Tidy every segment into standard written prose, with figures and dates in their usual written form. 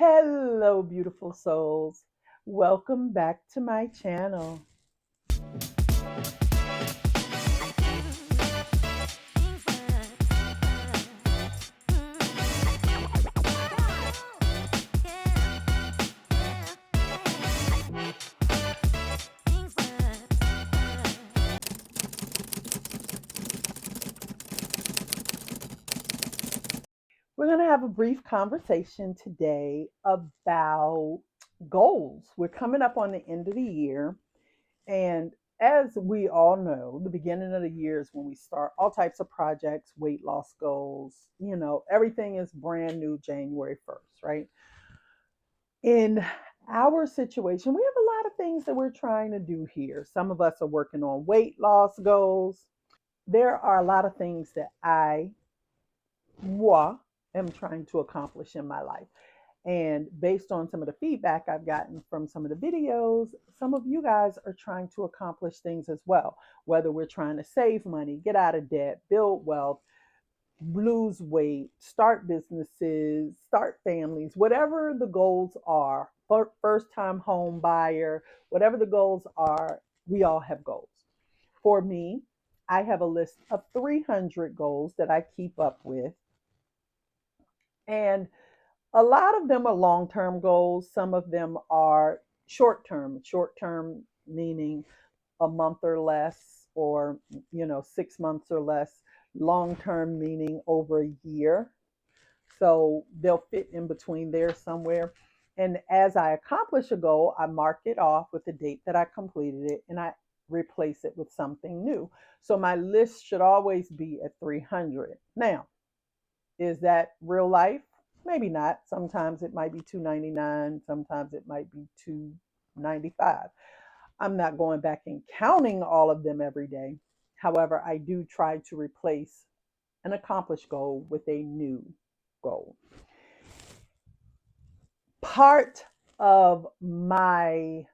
Hello, beautiful souls. Welcome back to my channel. We're going to have a brief conversation today about goals. We're coming up on the end of the year, and as we all know, the beginning of the year is when we start all types of projects, weight loss goals. Everything is brand new January 1st, right? In our situation, we have a lot of things that we're trying to do here. Some of us are working on weight loss goals. There are a lot of things that moi, am trying to accomplish in my life. And based on some of the feedback I've gotten from some of the videos, some of you guys are trying to accomplish things as well. Whether we're trying to save money, get out of debt, build wealth, lose weight, start businesses, start families, whatever the goals are, first time home buyer, whatever the goals are, we all have goals. For me, I have a list of 300 goals that I keep up with. And a lot of them are long term goals, some of them are short term meaning a month or less, or 6 months or less, long term meaning over a year. So they'll fit in between there somewhere. And as I accomplish a goal, I mark it off with the date that I completed it, and I replace it with something new. So my list should always be at 300. Now, is that real life? Maybe not. Sometimes it might be 299, sometimes it might be 295. I'm not going back and counting all of them every day. However, I do try to replace an accomplished goal with a new goal. Part of my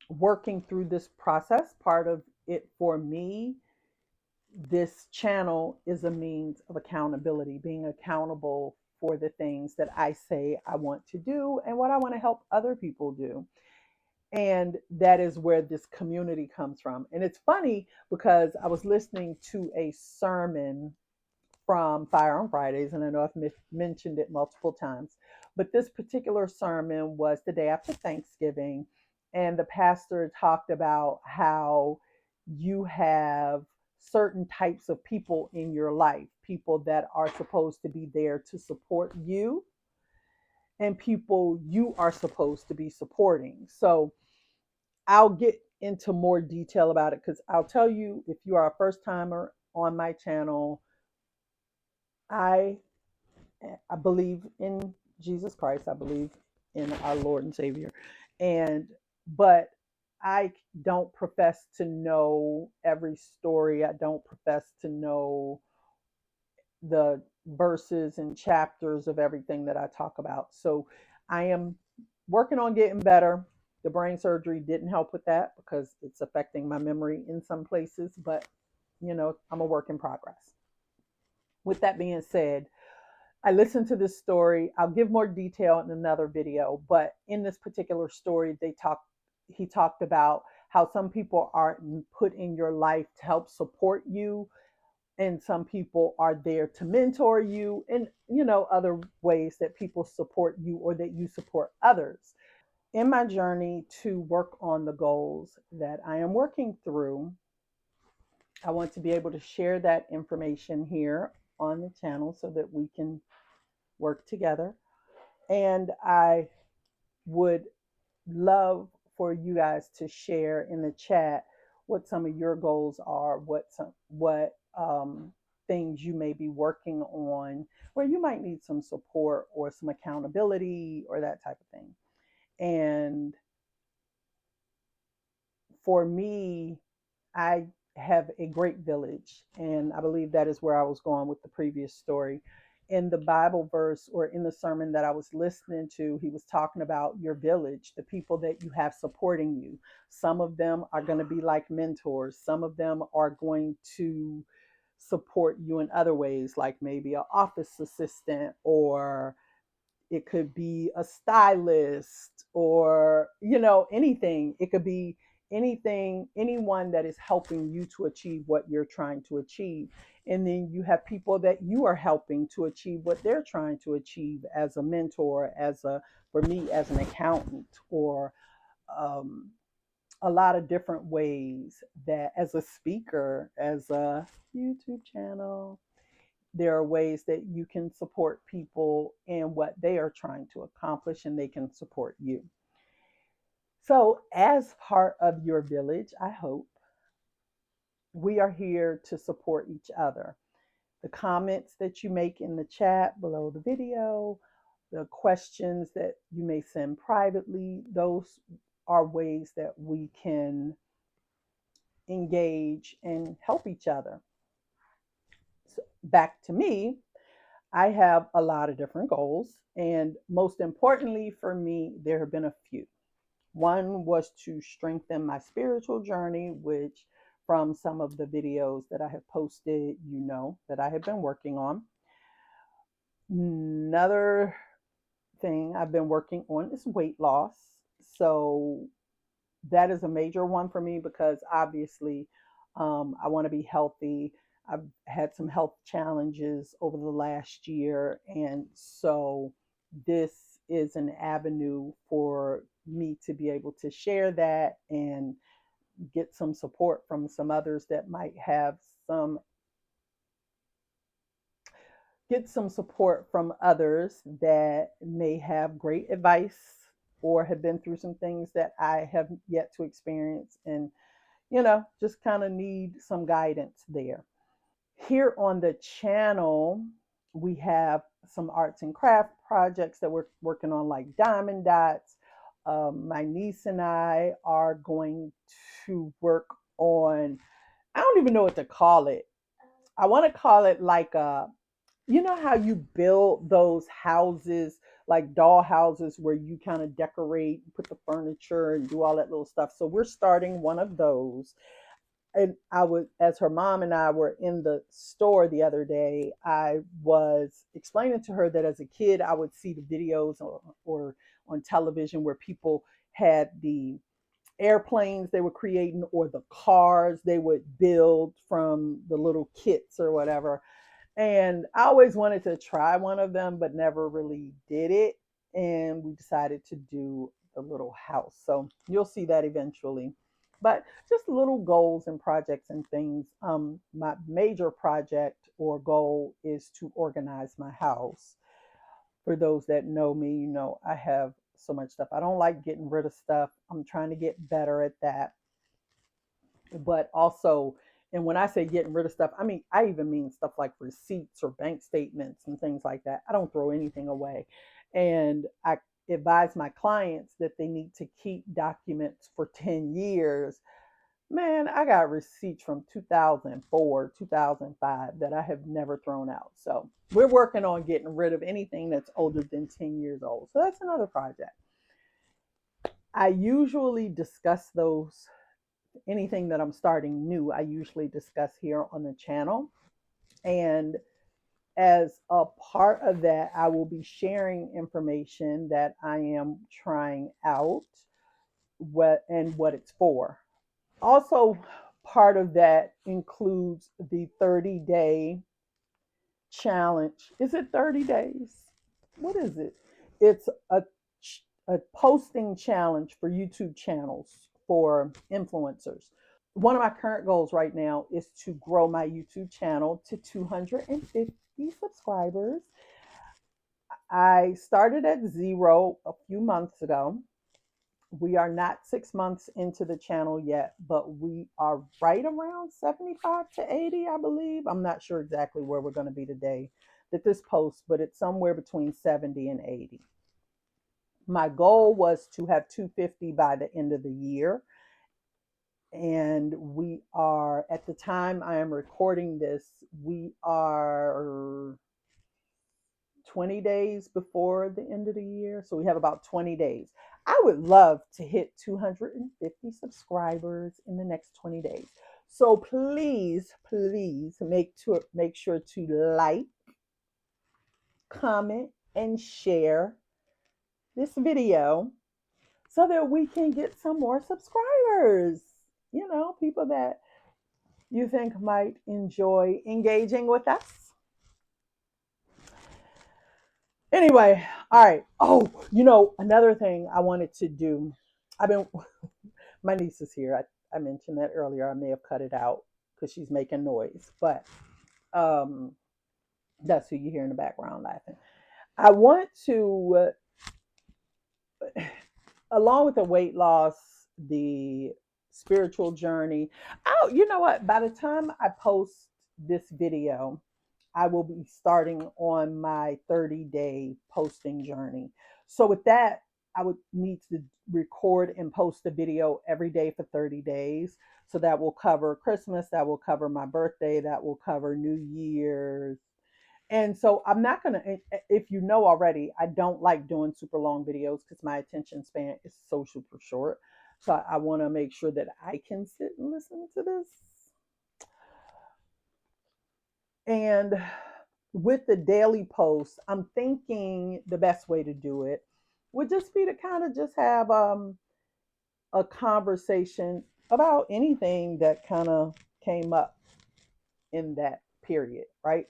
working through this process, part of it for me, this channel is a means of accountability, being accountable for the things that I say I want to do and what I want to help other people do. And that is where this community comes from. And it's funny because I was listening to a sermon from Fire on Fridays, and I know I've mentioned it multiple times, but this particular sermon was the day after Thanksgiving, and the pastor talked about how you have certain types of people in your life, people that are supposed to be there to support you, and people you are supposed to be supporting. So I'll get into more detail about it because I'll tell you, if you are a first timer on my channel, I I believe in Jesus Christ. I believe in our Lord and Savior. And but I don't profess to know every story. I don't profess to know the verses and chapters of everything that I talk about. So I am working on getting better. The brain surgery didn't help with that because it's affecting my memory in some places, but I'm a work in progress. With that being said, I listened to this story. I'll give more detail in another video, but in this particular story, he talked about how some people are put in your life to help support you, and some people are there to mentor you, and other ways that people support you or that you support others. In my journey to work on the goals that I am working through, I want to be able to share that information here on the channel so that we can work together. And I would love for you guys to share in the chat what some of your goals are, what things you may be working on, where you might need some support or some accountability or that type of thing. And for me, I have a great village, and I believe that is where I was going with the previous story. In the Bible verse or in the sermon that I was listening to, he was talking about your village, the people that you have supporting you. Some of them are going to be like mentors, some of them are going to support you in other ways, like maybe an office assistant or It could be a stylist, or, anything. It could be anything, anyone that is helping you to achieve what you're trying to achieve. And then you have people that you are helping to achieve what they're trying to achieve, as a mentor, for me, as an accountant, or um, a lot of different ways, that as a speaker, as a YouTube channel, there are ways that you can support people in what they are trying to accomplish, and they can support you. So, as part of your village, I hope we are here to support each other. The comments that you make in the chat below the video, the questions that you may send privately, those are ways that we can engage and help each other. So back to me, I have a lot of different goals. And most importantly for me, there have been a few. One was to strengthen my spiritual journey, which, from some of the videos that I have posted, that I have been working on. Another thing I've been working on is weight loss. So that is a major one for me, because obviously, I want to be healthy. I've had some health challenges over the last year. And so this is an avenue for me to be able to share that and get some support from some others that might have some get some support from others that may have great advice, or have been through some things that I have yet to experience, and just kind of need some guidance there. Here on the channel, we have some arts and craft projects that we're working on, like diamond dots. My niece and I are going to work on, I don't even know what to call it. I want to call it like how you build those houses, like doll houses, where you kind of decorate, put the furniture, and do all that little stuff. So we're starting one of those. And as her mom and I were in the store the other day, I was explaining to her that as a kid, I would see the videos, or on television, where people had the airplanes they were creating, or the cars they would build from the little kits or whatever. And I always wanted to try one of them, but never really did it. And we decided to do the little house. So you'll see that eventually. But just little goals and projects and things. My major project or goal is to organize my house. For those that know me, I have so much stuff. I don't like getting rid of stuff. I'm trying to get better at that. But also, and when I say getting rid of stuff, I even mean stuff like receipts or bank statements and things like that. I don't throw anything away. And I advise my clients that they need to keep documents for 10 years. Man, I got receipts from 2004, 2005 that I have never thrown out. So we're working on getting rid of anything that's older than 10 years old. So that's another project. I usually discuss those, anything that I'm starting new, I usually discuss here on the channel. And as a part of that, I will be sharing information that I am trying out, what it's for. Also, part of that includes the 30-day challenge. Is it 30 days? What is it? It's a posting challenge for YouTube channels for influencers. One of my current goals right now is to grow my YouTube channel to 250 subscribers. I started at 0 a few months ago. We are not 6 months into the channel yet, but we are right around 75 to 80, I believe. I'm not sure exactly where we're going to be today that this posts, but it's somewhere between 70 and 80. My goal was to have 250 by the end of the year. And we are, at the time I am recording this, we are 20 days before the end of the year. So we have about 20 days. I would love to hit 250 subscribers in the next 20 days. So please, please make sure to like, comment, and share this video so that we can get some more subscribers. People that you think might enjoy engaging with us. Anyway, all right. Oh, another thing I wanted to do. I've been, my niece is here. I mentioned that earlier. I may have cut it out because she's making noise, but um, that's who you hear in the background laughing. I want to, along with the weight loss, the spiritual journey. Oh, you know what? By the time I post this video, I will be starting on my 30-day posting journey. So, with that, I would need to record and post a video every day for 30 days. So, that will cover Christmas, that will cover my birthday, that will cover New Year's. And so, I'm not going to, if you know already, I don't like doing super long videos because my attention span is so super short. So, I want to make sure that I can sit and listen to this. And with the daily post, I'm thinking the best way to do it would just be to kind of just have a conversation about anything that kind of came up in that period, right?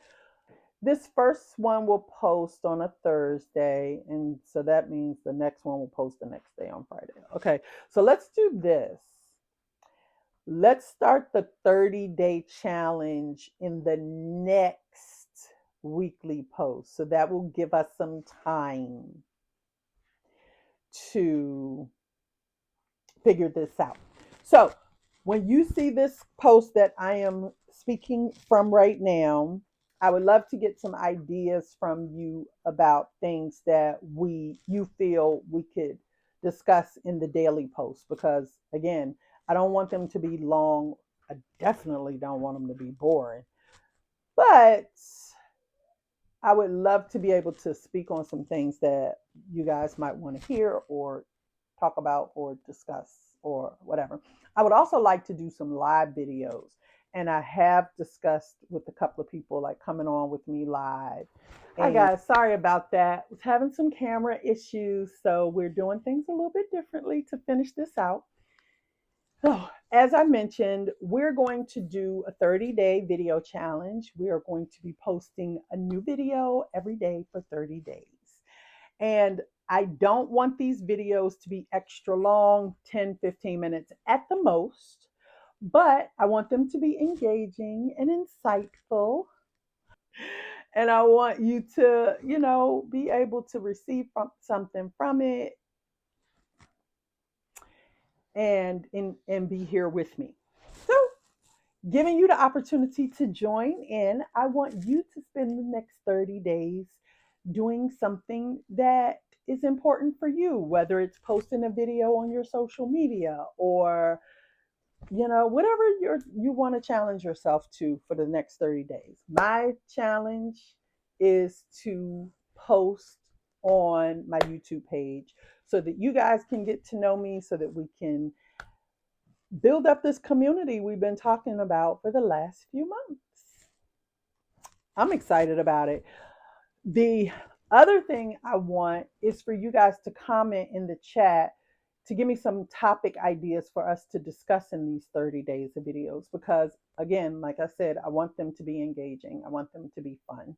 This first one will post on a Thursday, and so that means the next one will post the next day on Friday. Okay, so let's do this. Let's start the 30-day challenge in the next weekly post. So that will give us some time to figure this out. So when you see this post that I am speaking from right now, I would love to get some ideas from you about things that you feel we could discuss in the daily post because again, I don't want them to be long. I definitely don't want them to be boring. But I would love to be able to speak on some things that you guys might want to hear or talk about or discuss or whatever. I would also like to do some live videos. And I have discussed with a couple of people like coming on with me live. Hi guys, sorry about that. Was having some camera issues, so we're doing things a little bit differently to finish this out. So, as I mentioned, we're going to do a 30-day video challenge. We are going to be posting a new video every day for 30 days. And I don't want these videos to be extra long, 10, 15 minutes at the most, but I want them to be engaging and insightful. And I want you to, be able to receive something from it and be here with me. So, giving you the opportunity to join in, I want you to spend the next 30 days doing something that is important for you, whether it's posting a video on your social media or whatever you want to challenge yourself to for the next 30 days. My challenge is to post on my YouTube page so that you guys can get to know me so that we can build up this community we've been talking about for the last few months. I'm excited about it. The other thing I want is for you guys to comment in the chat to give me some topic ideas for us to discuss in these 30 days of videos because again, like I said, I want them to be engaging. I want them to be fun.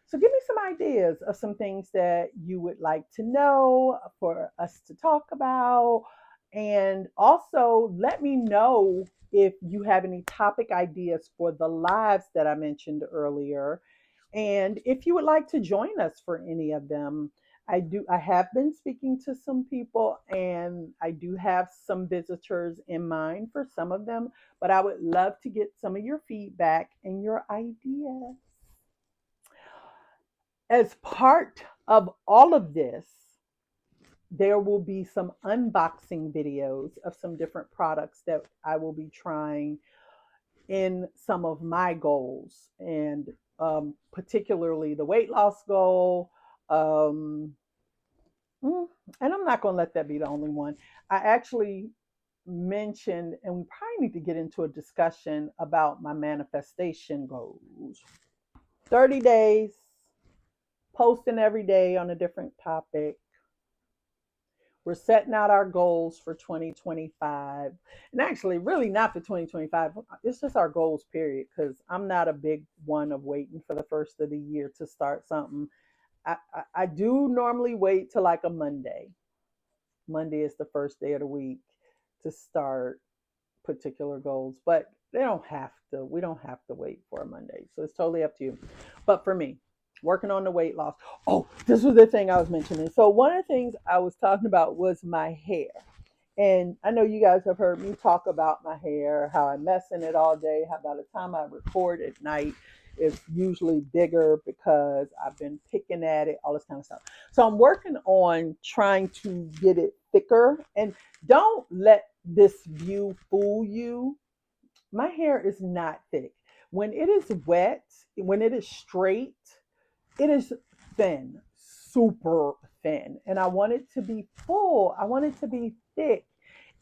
So give me some ideas of some things that you would like to know for us to talk about. And also let me know if you have any topic ideas for the lives that I mentioned earlier. And if you would like to join us for any of them, I have been speaking to some people and I do have some visitors in mind for some of them, but I would love to get some of your feedback and your ideas. As part of all of this, there will be some unboxing videos of some different products that I will be trying in some of my goals, and particularly the weight loss goal. Um, and I'm not going to let that be the only one. I actually mentioned, and we probably need to get into a discussion about my manifestation goals. 30 days, posting every day on a different topic, We're setting out our goals for 2025. And actually, really not for 2025. It's just our goals, period. Because I'm not a big one of waiting for the first of the year to start something. I do normally wait till like a Monday. Monday is the first day of the week to start particular goals, but they don't have to. We don't have to wait for a Monday. So it's totally up to you. But for me, working on the weight loss. Oh, this was the thing I was mentioning. So one of the things I was talking about was my hair. And I know you guys have heard me talk about my hair, how I mess in it all day, how by the time I record at night, it's usually bigger because I've been picking at it, all this kind of stuff. So I'm working on trying to get it thicker. And don't let this view fool you. My hair is not thick. When it is wet, when it is straight, it is thin, super thin. And I want it to be full. I want it to be thick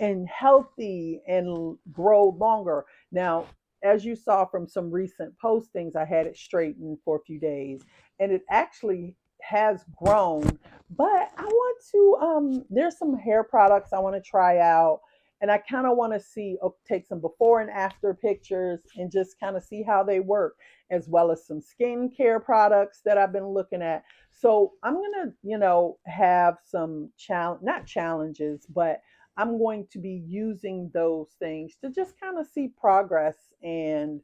and healthy and grow longer. Now, as you saw from some recent postings, I had it straightened for a few days and it actually has grown. But I want to, there's some hair products I want to try out. And I kind of want to see, take some before and after pictures and just kind of see how they work, as well as some skincare products that I've been looking at. So I'm gonna, have some challenge, not challenges, but I'm going to be using those things to just kind of see progress and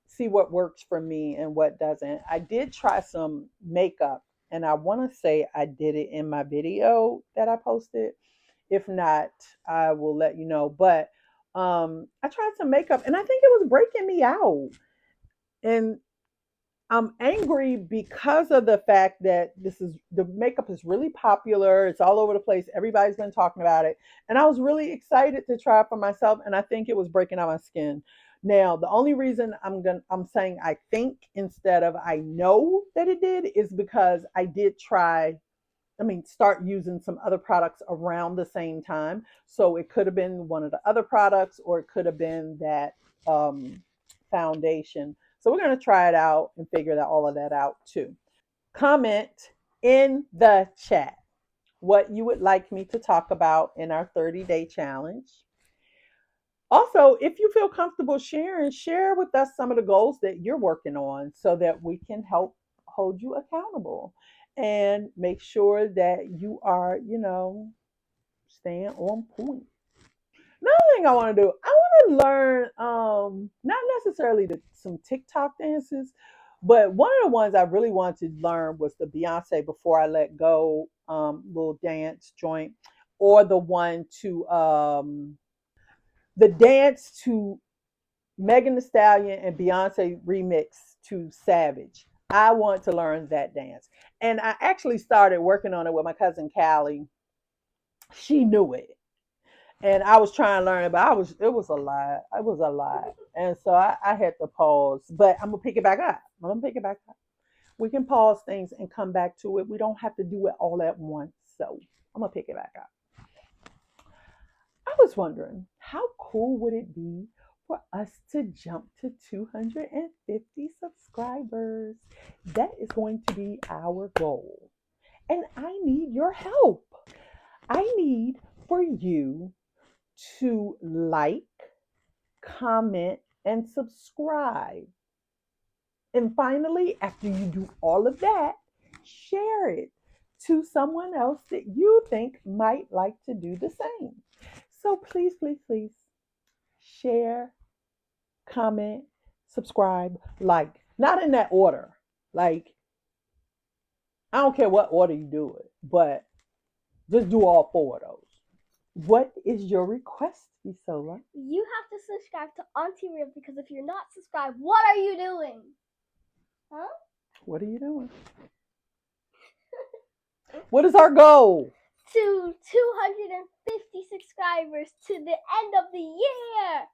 see what works for me and what doesn't. I did try some makeup, and I want to say I did it in my video that I posted. If not, I will let you know. But I tried some makeup, and I think it was breaking me out. And I'm angry because of the fact that the makeup is really popular. It's all over the place. Everybody's been talking about it. And I was really excited to try it for myself. And I think it was breaking out my skin. Now, the only reason I'm saying I think instead of I know that it did is because I did try, start using some other products around the same time. So it could have been one of the other products, or it could have been that foundation. So we're going to try it out and figure that all of that out too. Comment in the chat what you would like me to talk about in our 30-day challenge. Also, if you feel comfortable sharing, share with us some of the goals that you're working on so that we can help hold you accountable and make sure that you are, staying on point. Another thing I want to do, I want to learn, not necessarily some TikTok dances, but one of the ones I really wanted to learn was the Beyonce Before I Let Go little dance joint, or the dance to Megan Thee Stallion and Beyonce remix to Savage. I want to learn that dance. And I actually started working on it with my cousin Callie. She knew it. And I was trying to learn it, but it was a lot. It was a lot. And so I had to pause. But I'm gonna pick it back up. I'm gonna pick it back up. We can pause things and come back to it. We don't have to do it all at once. So I'm gonna pick it back up. I was wondering, how cool would it be for us to jump to 250 subscribers? That is going to be our goal. And I need your help. I need for you to like, comment, and subscribe. And finally, after you do all of that, share it to someone else that you think might like to do the same. So please, please, please share, comment, subscribe, like. Not in that order. Like, I don't care what order you do it, but just do all four of those. What is your request, Isola? You have to subscribe to Auntie Real, because if you're not subscribed, what are you doing? Huh? What are you doing? What is our goal? To 250 subscribers to the end of the year.